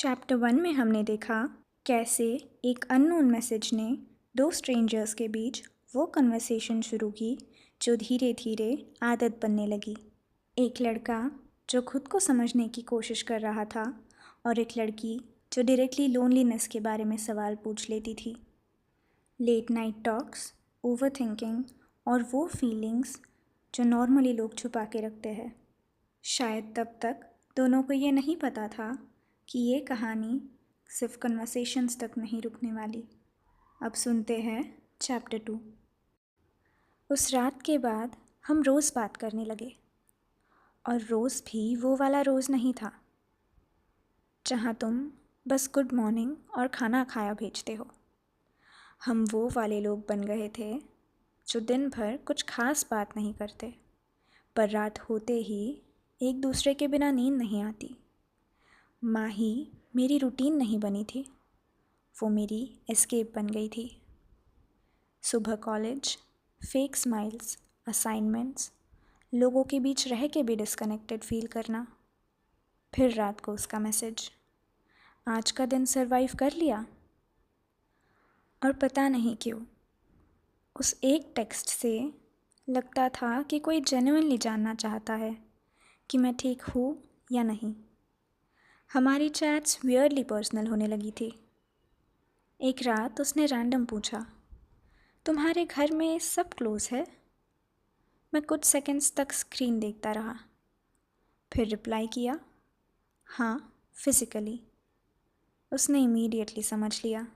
Chapter 1 में हमने देखा कैसे एक अननोन मैसेज ने दो स्ट्रेंजर्स के बीच वो कन्वर्सेशन शुरू की जो धीरे धीरे आदत बनने लगी। एक लड़का जो खुद को समझने की कोशिश कर रहा था और एक लड़की जो डायरेक्टली लोनलीनेस के बारे में सवाल पूछ लेती थी। Late night talks, overthinking और वो फीलिंग्स जो नॉर्मली लोग छुपा के रखते हैं। शायद तब तक दोनों को ये नहीं पता था कि ये कहानी सिर्फ कन्वर्सेशंस तक नहीं रुकने वाली। अब सुनते हैं चैप्टर 2। उस रात के बाद हम रोज़ बात करने लगे, और रोज़ भी वो वाला रोज़ नहीं था जहाँ तुम बस गुड मॉर्निंग और खाना खाया भेजते हो। हम वो वाले लोग बन गए थे जो दिन भर कुछ खास बात नहीं करते, पर रात होते ही एक दूसरे के बिना नींद नहीं आती। माही मेरी रूटीन नहीं बनी थी, वो मेरी एस्केप बन गई थी। सुबह कॉलेज, फेक स्माइल्स, असाइनमेंट्स, लोगों के बीच रह के भी डिस्कनेक्टेड फील करना। फिर रात को उसका मैसेज, आज का दिन सरवाइव कर लिया। और पता नहीं क्यों उस एक टेक्स्ट से लगता था कि कोई जेन्युइनली जानना चाहता है कि मैं ठीक हूँ या नहीं। हमारी चैट्स वियर्डली पर्सनल होने लगी थी। एक रात उसने रैंडम पूछा, तुम्हारे घर में सब क्लोज है? मैं कुछ सेकंड्स तक स्क्रीन देखता रहा, फिर रिप्लाई किया, हाँ, फिज़िकली। उसने इमीडिएटली समझ लिया,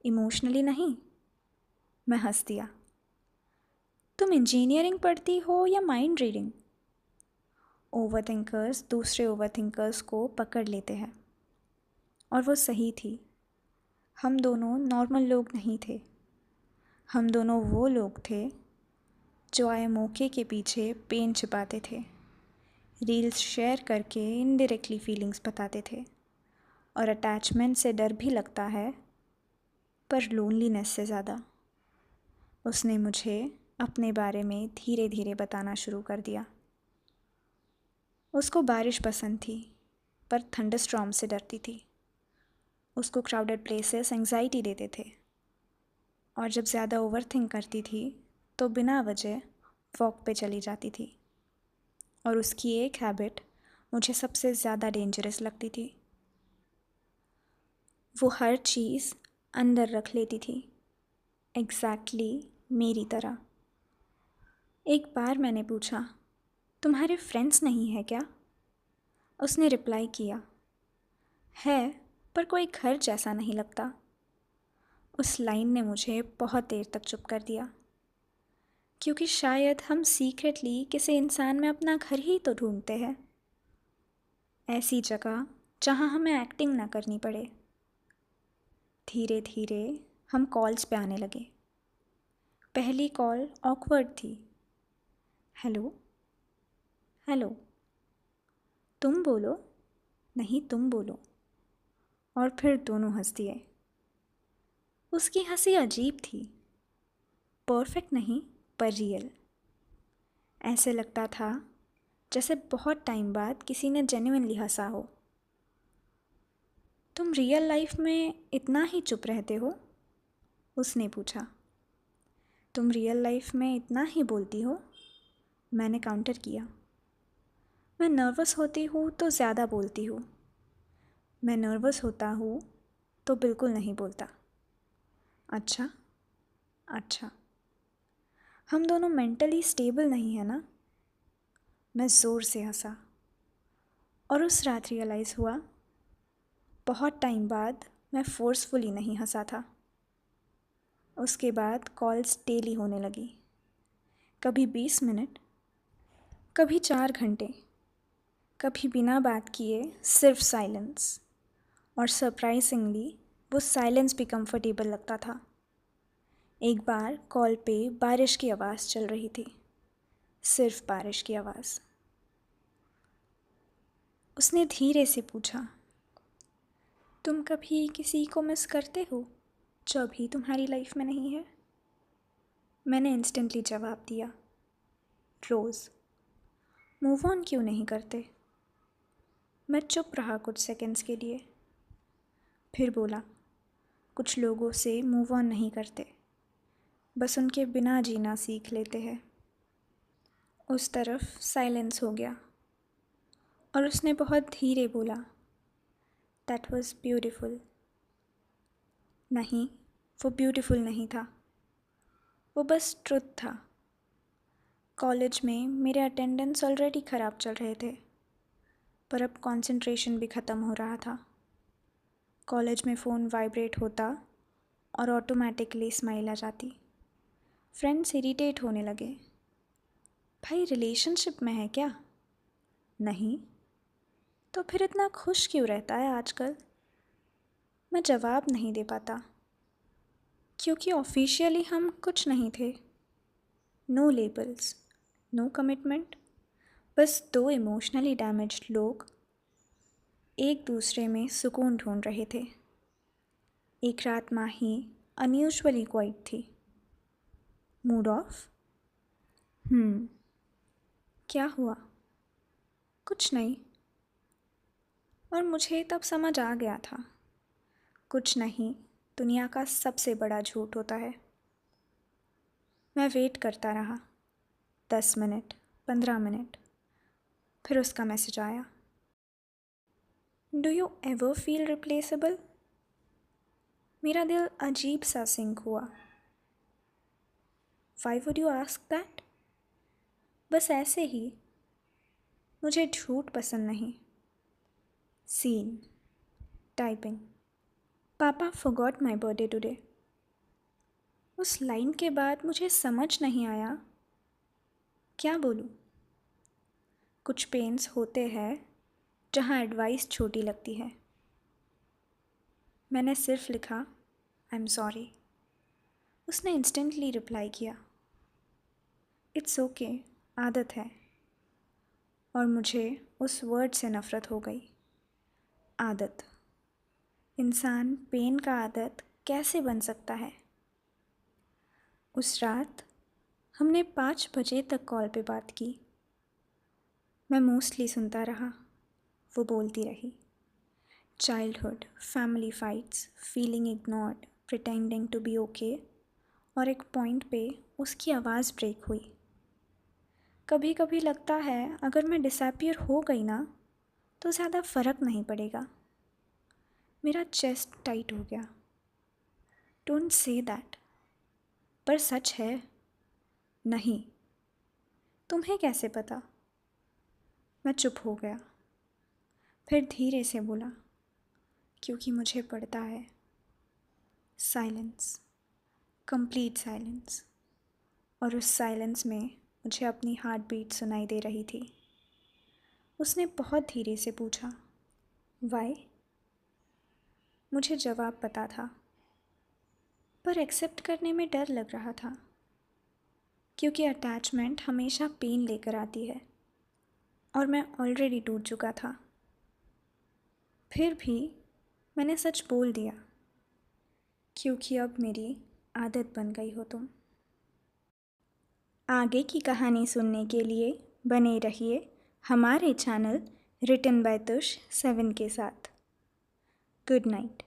इमोशनली नहीं। मैं हंस दिया, तुम इंजीनियरिंग पढ़ती हो या माइंड रीडिंग? ओवर थिंकर्स दूसरे ओवर थिंकर्स को पकड़ लेते हैं, और वो सही थी। हम दोनों नॉर्मल लोग नहीं थे, हम दोनों वो लोग थे जो आए मौके के पीछे पेन छिपाते थे, रील्स शेयर करके इनडायरेक्टली फीलिंग्स बताते थे, और अटैचमेंट से डर भी लगता है, पर लोनलीनेस से ज़्यादा। उसने मुझे अपने बारे में धीरे धीरे बताना शुरू कर दिया। उसको बारिश पसंद थी, पर थंडरस्टॉर्म से डरती थी। उसको क्राउडेड प्लेसेस एंग्जाइटी देते थे, और जब ज़्यादा ओवर थिंक करती थी तो बिना वजह वॉक पे चली जाती थी। और उसकी एक हैबिट मुझे सबसे ज़्यादा डेंजरस लगती थी, वो हर चीज़ अंदर रख लेती थी, एग्जैक्टली मेरी तरह। एक बार मैंने पूछा, तुम्हारे फ्रेंड्स नहीं है क्या? उसने रिप्लाई किया, है, पर कोई घर जैसा नहीं लगता। उस लाइन ने मुझे बहुत देर तक चुप कर दिया, क्योंकि शायद हम सीक्रेटली किसी इंसान में अपना घर ही तो ढूंढते हैं, ऐसी जगह जहाँ हमें एक्टिंग ना करनी पड़े। धीरे धीरे हम कॉल्स पे आने लगे। पहली कॉल ऑकवर्ड थी, हेलो हेलो, तुम बोलो, नहीं तुम बोलो, और फिर दोनों हंस दिए। उसकी हंसी अजीब थी, परफेक्ट नहीं पर रियल। ऐसे लगता था जैसे बहुत टाइम बाद किसी ने जेन्युइनली हंसा हो। तुम रियल लाइफ में इतना ही चुप रहते हो? उसने पूछा। तुम रियल लाइफ में इतना ही बोलती हो? मैंने काउंटर किया। मैं नर्वस होती हूँ तो ज़्यादा बोलती हूँ, मैं नर्वस होता हूँ तो बिल्कुल नहीं बोलता। अच्छा अच्छा, हम दोनों मेंटली स्टेबल नहीं है ना? मैं ज़ोर से हंसा, और उस रात रियलाइज़ हुआ, बहुत टाइम बाद मैं फोर्सफुली नहीं हंसा था। उसके बाद कॉल्स डेली होने लगी, कभी 20 मिनट, कभी 4 घंटे, कभी बिना बात किए सिर्फ साइलेंस। और सरप्राइजिंगली वो साइलेंस भी कंफर्टेबल लगता था। एक बार कॉल पे बारिश की आवाज़ चल रही थी, सिर्फ बारिश की आवाज़। उसने धीरे से पूछा, तुम कभी किसी को मिस करते हो जो अभी तुम्हारी लाइफ में नहीं है? मैंने इंस्टेंटली जवाब दिया, रोज़। मूव ऑन क्यों नहीं करते? मैं चुप रहा कुछ सेकंड्स के लिए, फिर बोला, कुछ लोगों से मूव ऑन नहीं करते, बस उनके बिना जीना सीख लेते हैं। उस तरफ साइलेंस हो गया और उसने बहुत धीरे बोला, दैट वाज ब्यूटीफुल। नहीं, वो ब्यूटीफुल नहीं था, वो बस ट्रुथ था। कॉलेज में मेरे अटेंडेंस ऑलरेडी ख़राब चल रहे थे, पर अब कंसंट्रेशन भी ख़त्म हो रहा था। कॉलेज में फ़ोन वाइब्रेट होता और ऑटोमेटिकली स्माइल आ जाती। फ्रेंड्स इरिटेट होने लगे, भाई रिलेशनशिप में है क्या? नहीं, तो फिर इतना खुश क्यों रहता है आजकल? मैं जवाब नहीं दे पाता, क्योंकि ऑफिशियली हम कुछ नहीं थे। नो लेबल्स, नो कमिटमेंट, बस दो इमोशनली डैमेज्ड लोग एक दूसरे में सुकून ढूंढ रहे थे। एक रात माही अनयूजुअली क्वाइट थी। Mood off? क्या हुआ? कुछ नहीं। और मुझे तब समझ आ गया था, कुछ नहीं दुनिया का सबसे बड़ा झूठ होता है। मैं वेट करता रहा, 10 मिनट, 15 मिनट, फिर उसका मैसेज आया, do you ever feel replaceable? मेरा दिल अजीब सा सिंक हुआ। Why would you ask that? बस ऐसे ही, मुझे झूठ पसंद नहीं। सीन, टाइपिंग, पापा फॉरगॉट माई बर्थडे टुडे। उस लाइन के बाद मुझे समझ नहीं आया क्या बोलूं। कुछ पेन्स होते हैं जहां एडवाइस छोटी लगती है। मैंने सिर्फ लिखा, आई एम सॉरी। उसने इंस्टेंटली रिप्लाई किया, इट्स ओके, आदत है। और मुझे उस वर्ड से नफ़रत हो गई। आदत। इंसान पेन का आदत कैसे बन सकता है? उस रात हमने 5 बजे तक कॉल पे बात की। मैं मोस्टली सुनता रहा, वो बोलती रही। Childhood, family fights, feeling ignored, pretending to be okay, और एक पॉइंट पे उसकी आवाज़ ब्रेक हुई। कभी कभी लगता है अगर मैं डिसअपीयर हो गई ना तो ज़्यादा फ़र्क नहीं पड़ेगा। मेरा चेस्ट टाइट हो गया। Don't say that. पर सच है। नहीं। तुम्हें कैसे पता? मैं चुप हो गया, फिर धीरे से बोला, क्योंकि मुझे पड़ता है। Silence, complete silence. और उस साइलेंस में मुझे अपनी हार्ट बीट सुनाई दे रही थी। उसने बहुत धीरे से पूछा, वाई? मुझे जवाब पता था, पर एक्सेप्ट करने में डर लग रहा था, क्योंकि अटैचमेंट हमेशा पेन लेकर आती है और मैं ऑलरेडी टूट चुका था। फिर भी मैंने सच बोल दिया, क्योंकि अब मेरी आदत बन गई हो तुम। आगे की कहानी सुनने के लिए बने रहिए हमारे चैनल रिटन बाय तुष 7 के साथ। Good night.